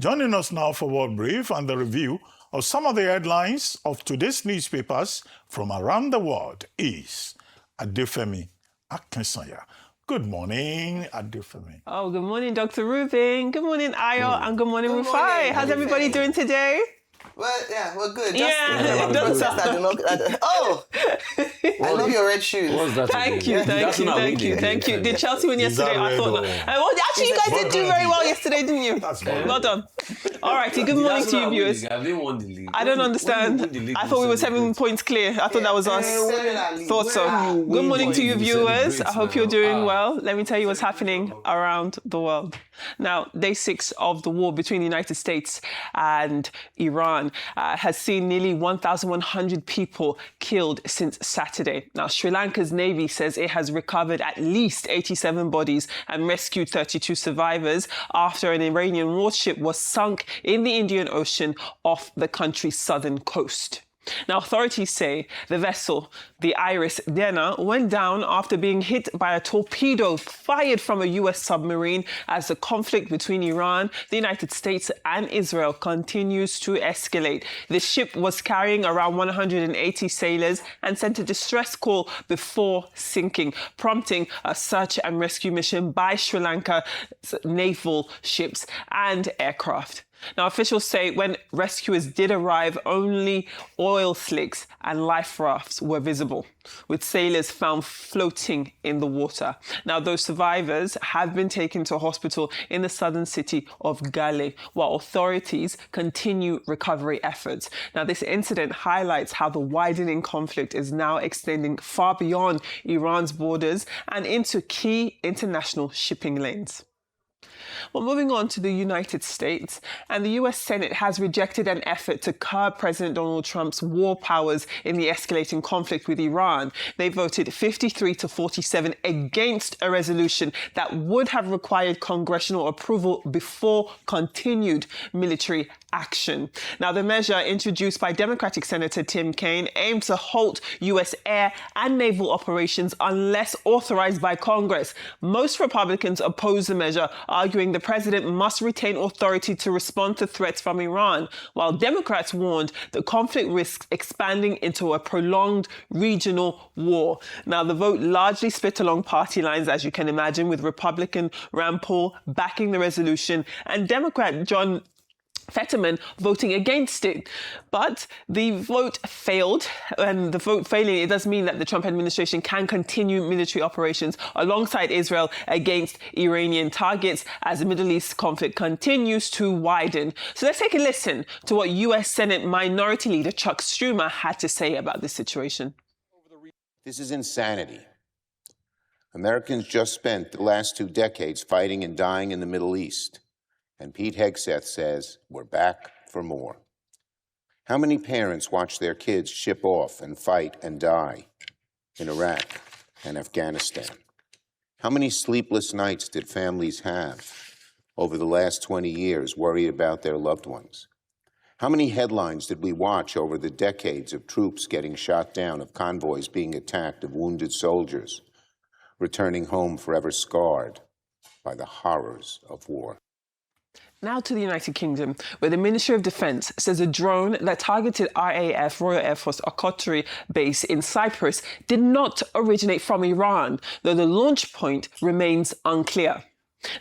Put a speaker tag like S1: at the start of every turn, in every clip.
S1: Joining us now for World Brief and the review of some of the headlines of today's newspapers from around the world is Adefemi Akinsanya. Good morning, Adefemi.
S2: Oh, good morning, Dr. Rubin. Good morning, Ayo, and good morning, Rufai. How's everybody doing today?
S3: Well, yeah, we're good.
S2: Yeah,
S3: I love your red shoes.
S2: Thank you. Did Chelsea win yesterday? I thought not. Actually, you guys did do very well yesterday, didn't you? Well done. All righty, good morning to you, viewers. I don't understand. I thought we were 7 points clear. I thought that was us. Thought so. Good morning to you, viewers. I hope you're doing well. Let me tell you what's happening around the world. Now, day 6 of the war between the United States and Iran has seen nearly 1,100 people killed since Saturday. Now, Sri Lanka's Navy says it has recovered at least 87 bodies and rescued 32 survivors after an Iranian warship was sunk in the Indian Ocean off the country's southern coast. Now, authorities say the vessel, the Iris Dena, went down after being hit by a torpedo fired from a US submarine as the conflict between Iran, the United States and Israel continues to escalate. The ship was carrying around 180 sailors and sent a distress call before sinking, prompting a search and rescue mission by Sri Lanka's naval ships and aircraft. Now, officials say when rescuers did arrive, only oil slicks and life rafts were visible, with sailors found floating in the water. Now, those survivors have been taken to a hospital in the southern city of Gale, while authorities continue recovery efforts. Now, this incident highlights how the widening conflict is now extending far beyond Iran's borders and into key international shipping lanes. Well, moving on to the United States, and the US Senate has rejected an effort to curb President Donald Trump's war powers in the escalating conflict with Iran. They voted 53 to 47 against a resolution that would have required congressional approval before continued military action. Now, the measure introduced by Democratic Senator Tim Kaine aimed to halt US air and naval operations unless authorized by Congress. Most Republicans oppose the measure, arguing the president must retain authority to respond to threats from Iran, while Democrats warned the conflict risks expanding into a prolonged regional war. Now, the vote largely split along party lines, as you can imagine, with Republican Rand Paul backing the resolution and Democrat John Fetterman voting against it. But the vote failed, and the vote failing, it does mean that the Trump administration can continue military operations alongside Israel against Iranian targets as the Middle East conflict continues to widen. So let's take a listen to what US Senate Minority Leader Chuck Schumer had to say about this situation.
S4: This is insanity. Americans just spent the last 2 decades fighting and dying in the Middle East. And Pete Hegseth says, we're back for more. How many parents watch their kids ship off and fight and die in Iraq and Afghanistan? How many sleepless nights did families have over the last 20 years worried about their loved ones? How many headlines did we watch over the decades of troops getting shot down, of convoys being attacked, of wounded soldiers returning home forever scarred by the horrors of war?
S2: Now to the United Kingdom, where the Ministry of Defence says a drone that targeted RAF, Royal Air Force Akrotiri base in Cyprus did not originate from Iran, though the launch point remains unclear.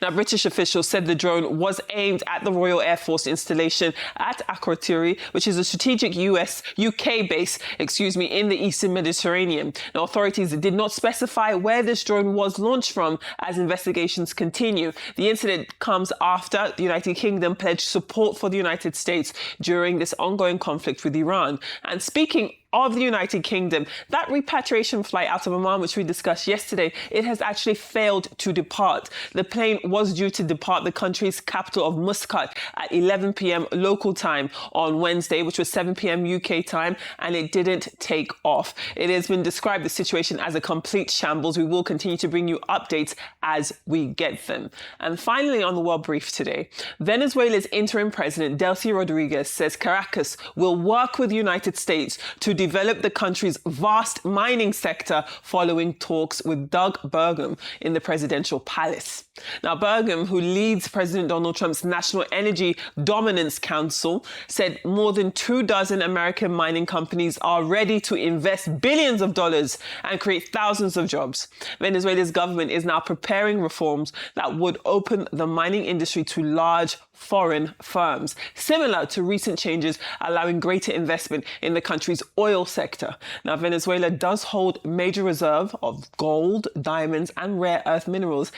S2: Now, British officials said the drone was aimed at the Royal Air Force installation at Akrotiri, which is a strategic UK base, in the Eastern Mediterranean. Now, authorities did not specify where this drone was launched from as investigations continue. The incident comes after the United Kingdom pledged support for the United States during this ongoing conflict with Iran. And speaking of the United Kingdom, that repatriation flight out of Oman, which we discussed yesterday, it has actually failed to depart. The plane was due to depart the country's capital of Muscat at 11 p.m. local time on Wednesday, which was 7 p.m. UK time, and it didn't take off. It has been described, the situation, as a complete shambles. We will continue to bring you updates as we get them. And finally, on the World Brief today, Venezuela's interim president, Delcy Rodriguez, says Caracas will work with the United States to develop the country's vast mining sector following talks with Doug Burgum in the presidential palace. Now, Burgum, who leads President Donald Trump's National Energy Dominance Council, said more than 24 American mining companies are ready to invest billions of dollars and create thousands of jobs. Venezuela's government is now preparing reforms that would open the mining industry to large foreign firms, similar to recent changes allowing greater investment in the country's oil sector. Now, Venezuela does hold major reserve of gold, diamonds, and rare earth minerals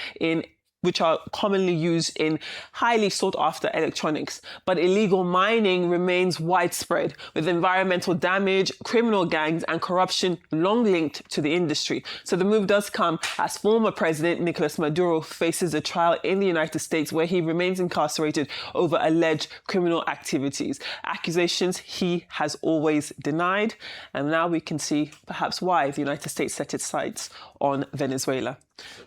S2: which are commonly used in highly sought-after electronics. But illegal mining remains widespread, with environmental damage, criminal gangs, and corruption long linked to the industry. So the move does come as former President Nicolas Maduro faces a trial in the United States where he remains incarcerated over alleged criminal activities. Accusations he has always denied. And now we can see perhaps why the United States set its sights on Venezuela.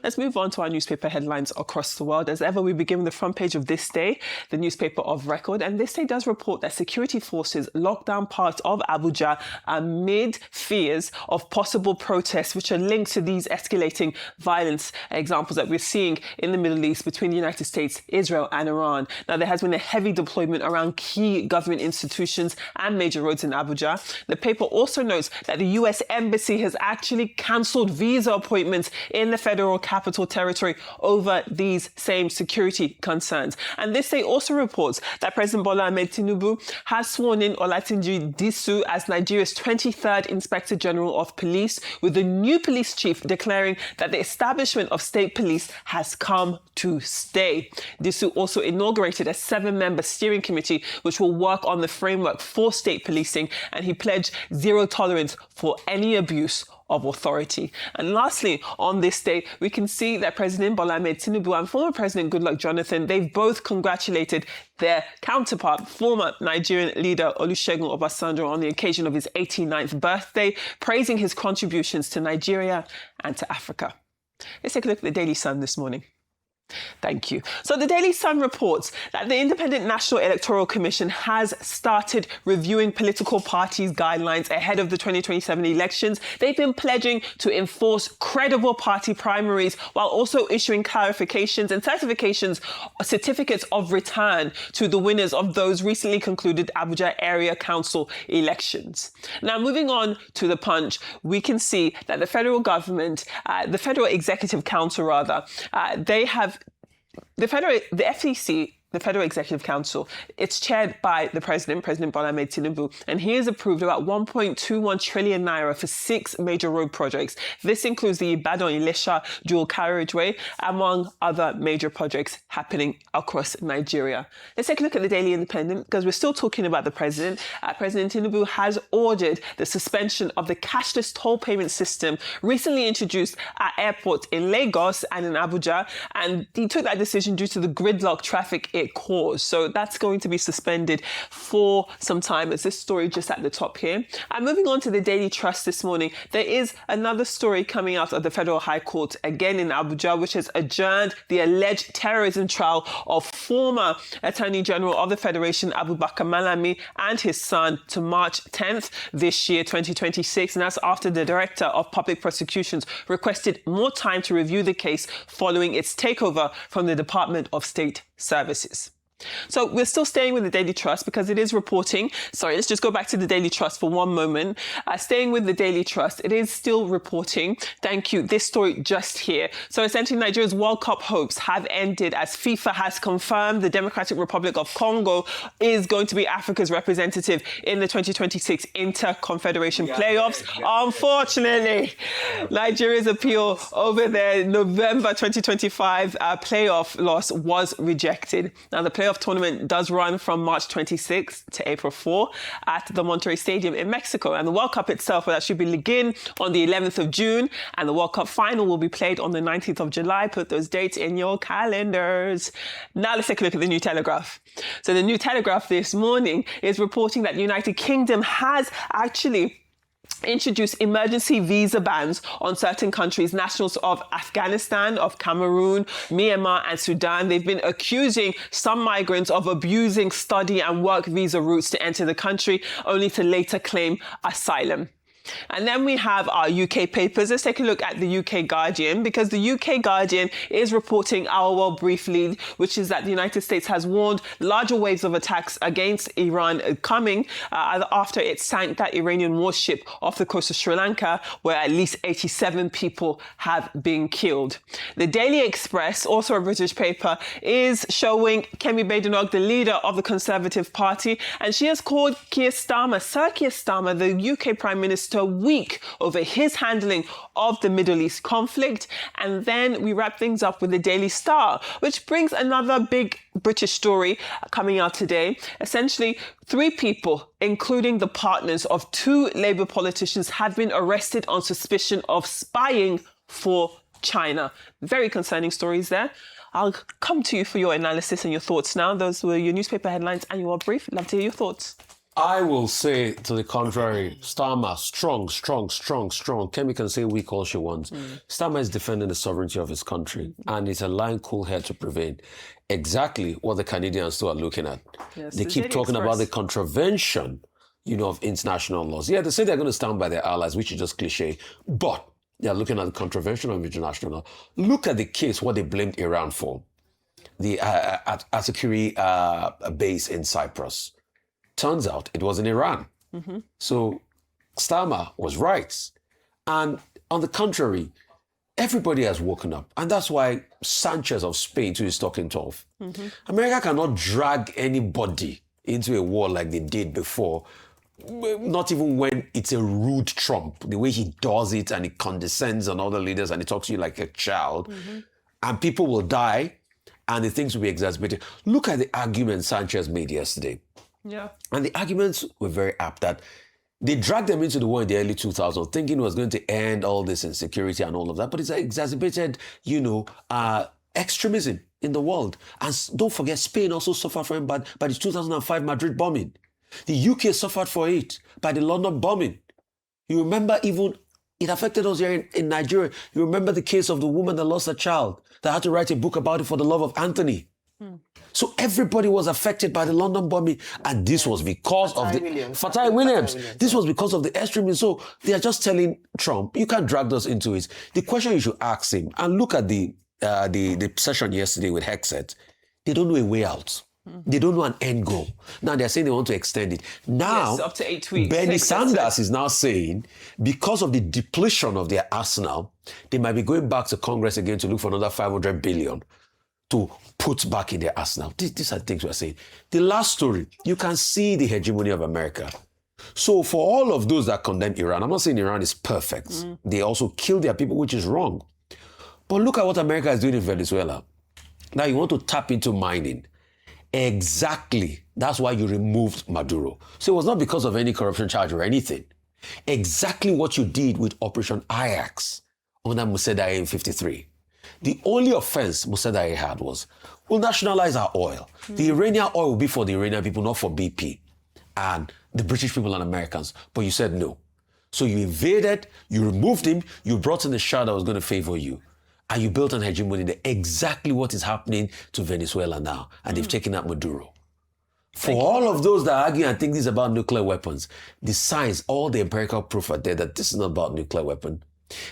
S2: Let's move on to our newspaper headlines across the world. As ever, we begin with the front page of This Day, the newspaper of record. And This Day does report that security forces locked down parts of Abuja amid fears of possible protests, which are linked to these escalating violence examples that we're seeing in the Middle East between the United States, Israel, and Iran. Now, there has been a heavy deployment around key government institutions and major roads in Abuja. The paper also notes that the US Embassy has actually cancelled visa appointments in the Federal Capital Territory over these same security concerns. And This Day also reports that President Bola Ahmed Tinubu has sworn in Olatunji Disu as Nigeria's 23rd Inspector General of Police, with the new police chief declaring that the establishment of state police has come to stay. Disu also inaugurated a 7-member steering committee which will work on the framework for state policing, and he pledged zero tolerance for any abuse of authority. And lastly, on this day, we can see that President Bola Ahmed Tinubu and former President Goodluck Jonathan, they've both congratulated their counterpart, former Nigerian leader Olusegun Obasanjo, on the occasion of his 89th birthday, praising his contributions to Nigeria and to Africa. Let's take a look at the Daily Sun this morning. Thank you. So the Daily Sun reports that the Independent National Electoral Commission has started reviewing political parties' guidelines ahead of the 2027 elections. They've been pledging to enforce credible party primaries while also issuing clarifications and certificates of return to the winners of those recently concluded Abuja Area Council elections. Now, moving on to the Punch, we can see that the federal government, the Federal Executive Council the FEC, the Federal Executive Council, it's chaired by the President Bola Ahmed Tinubu, and he has approved about 1.21 trillion naira for 6 major road projects. This includes the Ibadan-Ilesha dual carriageway, among other major projects happening across Nigeria. Let's take a look at the Daily Independent, because we're still talking about the President. President Tinubu has ordered the suspension of the cashless toll payment system recently introduced at airports in Lagos and in Abuja, and he took that decision due to the gridlock traffic it caused. So that's going to be suspended for some time, as this story just at the top here. And moving on to the Daily Trust this morning, there is another story coming out of the Federal High Court, again in Abuja, which has adjourned the alleged terrorism trial of former Attorney General of the Federation, Abubakar Malami, and his son to March 10th this year, 2026. And that's after the Director of Public Prosecutions requested more time to review the case following its takeover from the Department of State Services. So we're still staying with the Daily Trust because it is reporting. Sorry, let's just go back to the Daily Trust for one moment. Staying with the Daily Trust, it is still reporting. Thank you. This story just here. So essentially, Nigeria's World Cup hopes have ended as FIFA has confirmed the Democratic Republic of Congo is going to be Africa's representative in the 2026 Inter-Confederation playoffs. Unfortunately, Nigeria's appeal over their November 2025 playoff loss was rejected. Now, the playoff tournament does run from March 26th to April 4 at the Monterrey Stadium in Mexico. And the World Cup itself will actually begin on the 11th of June. And the World Cup final will be played on the 19th of July. Put those dates in your calendars. Now let's take a look at the New Telegraph. So the New Telegraph this morning is reporting that the United Kingdom has actually introduce emergency visa bans on certain countries, nationals of Afghanistan, of Cameroon, Myanmar and Sudan. They've been accusing some migrants of abusing study and work visa routes to enter the country, only to later claim asylum. And then we have our UK papers. Let's take a look at the UK Guardian, because the UK Guardian is reporting our world briefly, which is that the United States has warned larger waves of attacks against Iran coming after it sank that Iranian warship off the coast of Sri Lanka, where at least 87 people have been killed. The Daily Express, also a British paper, is showing Kemi Badenoch, the leader of the Conservative Party, and she has called Sir Keir Starmer, the UK Prime Minister, weak over his handling of the Middle East conflict. And then we wrap things up with the Daily Star, which brings another big British story coming out today. Essentially, 3 people, including the partners of 2 Labour politicians, have been arrested on suspicion of spying for China. Very concerning stories there. I'll come to you for your analysis and your thoughts now. Those were your newspaper headlines and your brief. Love to hear your thoughts.
S5: I will say to the contrary. Starmer, strong. Kemi can say weak all she wants. Starmer is defending the sovereignty of his country, and it's allowing cool head to prevail. Exactly what the Canadians still are looking at.
S2: Yes,
S5: they keep talking about the contravention, of international laws. Yeah, they say they're going to stand by their allies, which is just cliche, but they're looking at the contravention of international law. Look at the case, what they blamed Iran for. The Akrotiri base in Cyprus. Turns out it was in Iran. So Starmer was right. And on the contrary, everybody has woken up. And that's why Sanchez of Spain too is talking tough. America cannot drag anybody into a war like they did before, not even when it's a rude Trump, the way he does it and he condescends on other leaders and he talks to you like a child. And people will die and the things will be exacerbated. Look at the argument Sanchez made yesterday.
S2: Yeah.
S5: And the arguments were very apt that they dragged them into the war in the early 2000s, thinking it was going to end all this insecurity and all of that. But it's exacerbated, extremism in the world. And don't forget, Spain also suffered from it by the 2005 Madrid bombing. The UK suffered for it by the London bombing. You remember even it affected us here in Nigeria. You remember the case of the woman that lost a child, that had to write a book about it for the love of Anthony. So everybody was affected by the London bombing, and this was because of the Fatai Williams. This was because of the extremism. So they are just telling Trump, you can't drag us into it. The question you should ask him, and look at the session yesterday with Hexet, they don't know a way out. They don't know an end goal. Now they're saying they want to extend it. Now,
S2: yes, up to 8 weeks.
S5: Bernie Sanders is now saying, because of the depletion of their arsenal, they might be going back to Congress again to look for another 500 billion to put back in their arsenal. These are things we're saying. The last story, you can see the hegemony of America. So for all of those that condemn Iran, I'm not saying Iran is perfect. They also kill their people, which is wrong. But look at what America is doing in Venezuela. Now you want to tap into mining. Exactly. That's why you removed Maduro. So it was not because of any corruption charge or anything. Exactly what you did with Operation Ajax under Mossadegh in 1953. The only offense Mossadegh had was, we'll nationalize our oil. The Iranian oil will be for the Iranian people, not for BP and the British people and Americans. But you said no. So you invaded, you removed him, you brought in the Shah that was going to favor you. And you built an hegemony there. Exactly what is happening to Venezuela now. And they've taken out Maduro. For all of those that argue and think this is about nuclear weapons, the science, all the empirical proof are there that this is not about nuclear weapon.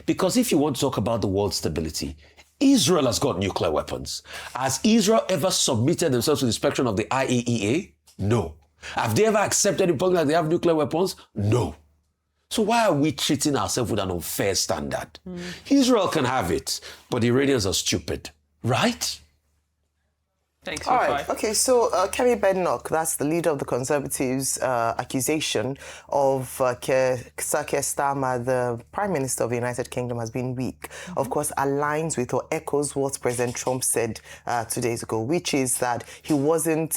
S5: Because if you want to talk about the world's stability, Israel has got nuclear weapons. Has Israel ever submitted themselves to the inspection of the IAEA? No. Have they ever accepted in public that they have nuclear weapons? No. So why are we treating ourselves with an unfair standard? Israel can have it, but the Iranians are stupid, right?
S2: Thanks,
S3: all right. Okay, so Kemi Badenoch, that's the leader of the Conservatives' accusation of Sir Keir Starmer, the Prime Minister of the United Kingdom, has been weak. Of course, aligns with or echoes what President Trump said 2 days ago, which is that he wasn't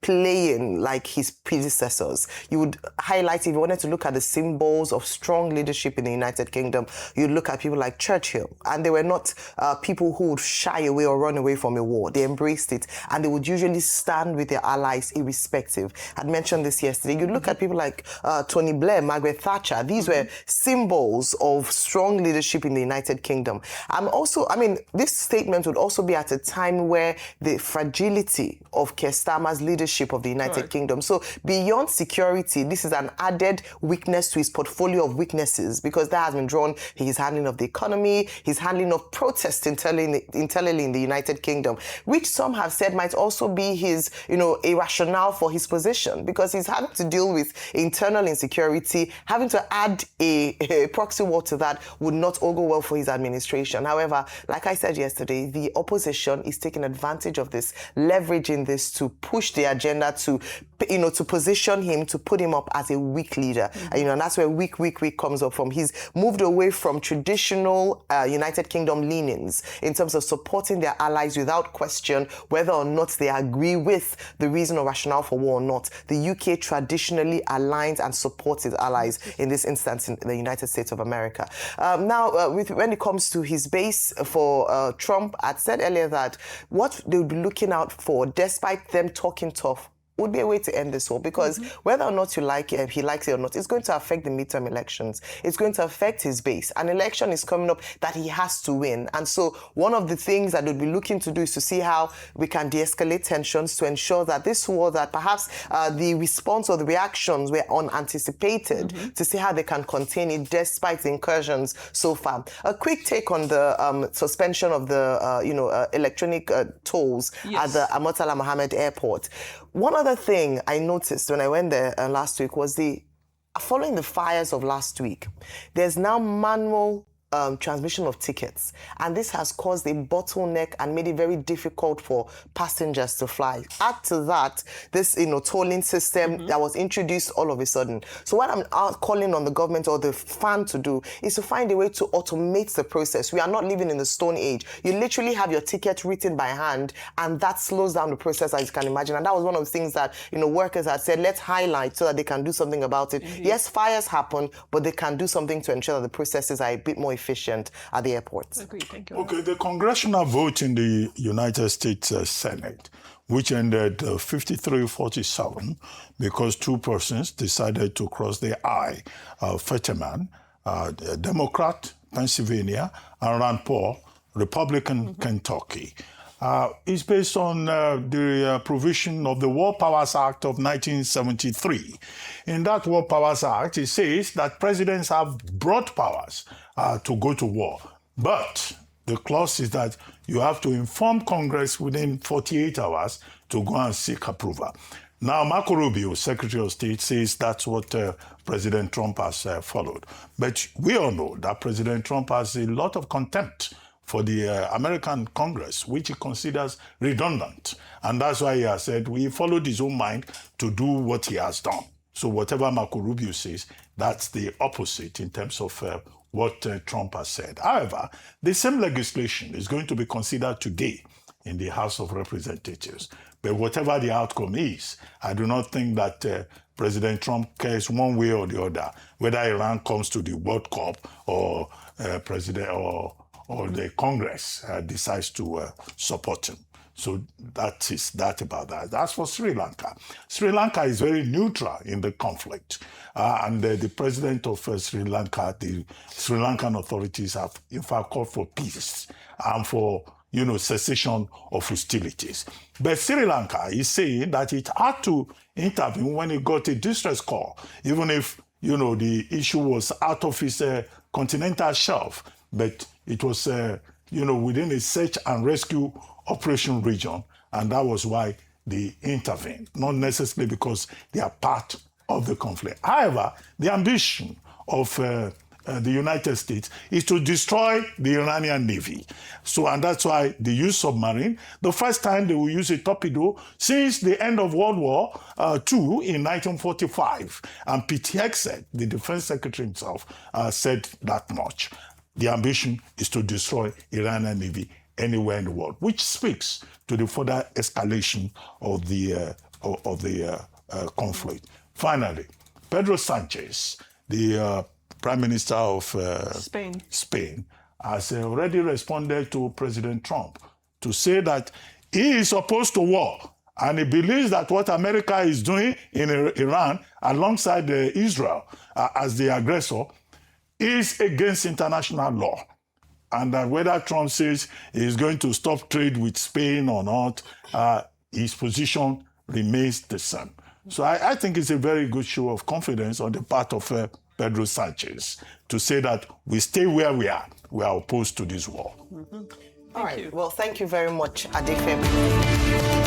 S3: playing like his predecessors. You would highlight, if you wanted to look at the symbols of strong leadership in the United Kingdom, you'd look at people like Churchill, and they were not people who would shy away or run away from a war. they embraced it, and they would usually stand with their allies irrespective. I'd mentioned this yesterday. You look at people like Tony Blair, Margaret Thatcher. These were symbols of strong leadership in the United Kingdom. This statement would also be at a time where the fragility of Keir Starmer's leadership of the United Kingdom. So beyond security, this is an added weakness to his portfolio of weaknesses, because that has been drawn his handling of the economy, his handling of protests internally in the United Kingdom, which some have said might also be his, a rationale for his position, because he's having to deal with internal insecurity. Having to add a proxy war to that would not all go well for his administration. However, like I said yesterday, the opposition is taking advantage of this, leveraging this to push the agenda, to position him, to put him up as a weak leader. And that's where weak comes up from. He's moved away from traditional United Kingdom leanings in terms of supporting their allies without question, whether or not they agree with the reason or rationale for war or not. The UK traditionally aligns and supports its allies, in this instance in the United States of America. When it comes to his base for Trump, I'd said earlier that what they would be looking out for, despite them talking tough, would be a way to end this war, because whether or not you like it, he likes it or not, it's going to affect the midterm elections. It's going to affect his base. An election is coming up that he has to win. And so one of the things that we'll be looking to do is to see how we can de-escalate tensions to ensure that this war, that perhaps the response or the reactions were unanticipated, to see how they can contain it despite the incursions so far. A quick take on the suspension of the electronic tolls at the Murtala Mohammed Airport. One other thing I noticed when I went there last week was following the fires of last week, there's now manual transmission of tickets, and this has caused a bottleneck and made it very difficult for passengers to fly. Add to that this tolling system that was introduced all of a sudden. So what I'm calling on the government or the fan to do is to find a way to automate the process. We are not living in the Stone Age. You literally have your ticket written by hand, and that slows down the process, as you can imagine. And that was one of the things that workers had said, let's highlight so that they can do something about it. Yes, fires happen, but they can do something to ensure that the processes are a bit more efficient at the airports.
S2: Agreed. Thank you.
S1: Okay, the congressional vote in the United States Senate, which ended 53-47 because two persons decided to cross the aisle. Fetterman, Democrat, Pennsylvania, and Rand Paul, Republican, Kentucky. Is based on the provision of the War Powers Act of 1973. In that War Powers Act, it says that presidents have broad powers to go to war. But the clause is that you have to inform Congress within 48 hours to go and seek approval. Now, Marco Rubio, Secretary of State, says that's what President Trump has followed. But we all know that President Trump has a lot of contempt for the American Congress, which he considers redundant. And that's why he has said he followed his own mind to do what he has done. So whatever Marco Rubio says, that's the opposite in terms of what Trump has said. However, the same legislation is going to be considered today in the House of Representatives. But whatever the outcome is, I do not think that President Trump cares one way or the other, whether Iran comes to the World Cup or or the Congress decides to support him. So that is that about that. As for Sri Lanka is very neutral in the conflict. And the president of Sri Lanka, the Sri Lankan authorities have in fact called for peace and for cessation of hostilities. But Sri Lanka is saying that it had to intervene when it got a distress call, even if, the issue was out of its continental shelf. But it was, within a search and rescue operation region, and that was why they intervened, not necessarily because they are part of the conflict. However, the ambition of the United States is to destroy the Iranian Navy. So, and that's why they use submarine. The first time they will use a torpedo since the end of World War II in 1945. And Pete Hegseth, the defense secretary himself, said that much. The ambition is to destroy Iranian Navy anywhere in the world, which speaks to the further escalation of the conflict. Finally, Pedro Sanchez, the Prime Minister of Spain, has already responded to President Trump to say that He is opposed to war, and he believes that what America is doing in Iran, alongside Israel as the aggressor, is against international law. And that whether Trump says he's going to stop trade with Spain or not, his position remains the same. So I think it's a very good show of confidence on the part of Pedro Sanchez to say that we stay where we are. We are opposed to this war.
S3: All right. Well, thank you very much, Adefemi.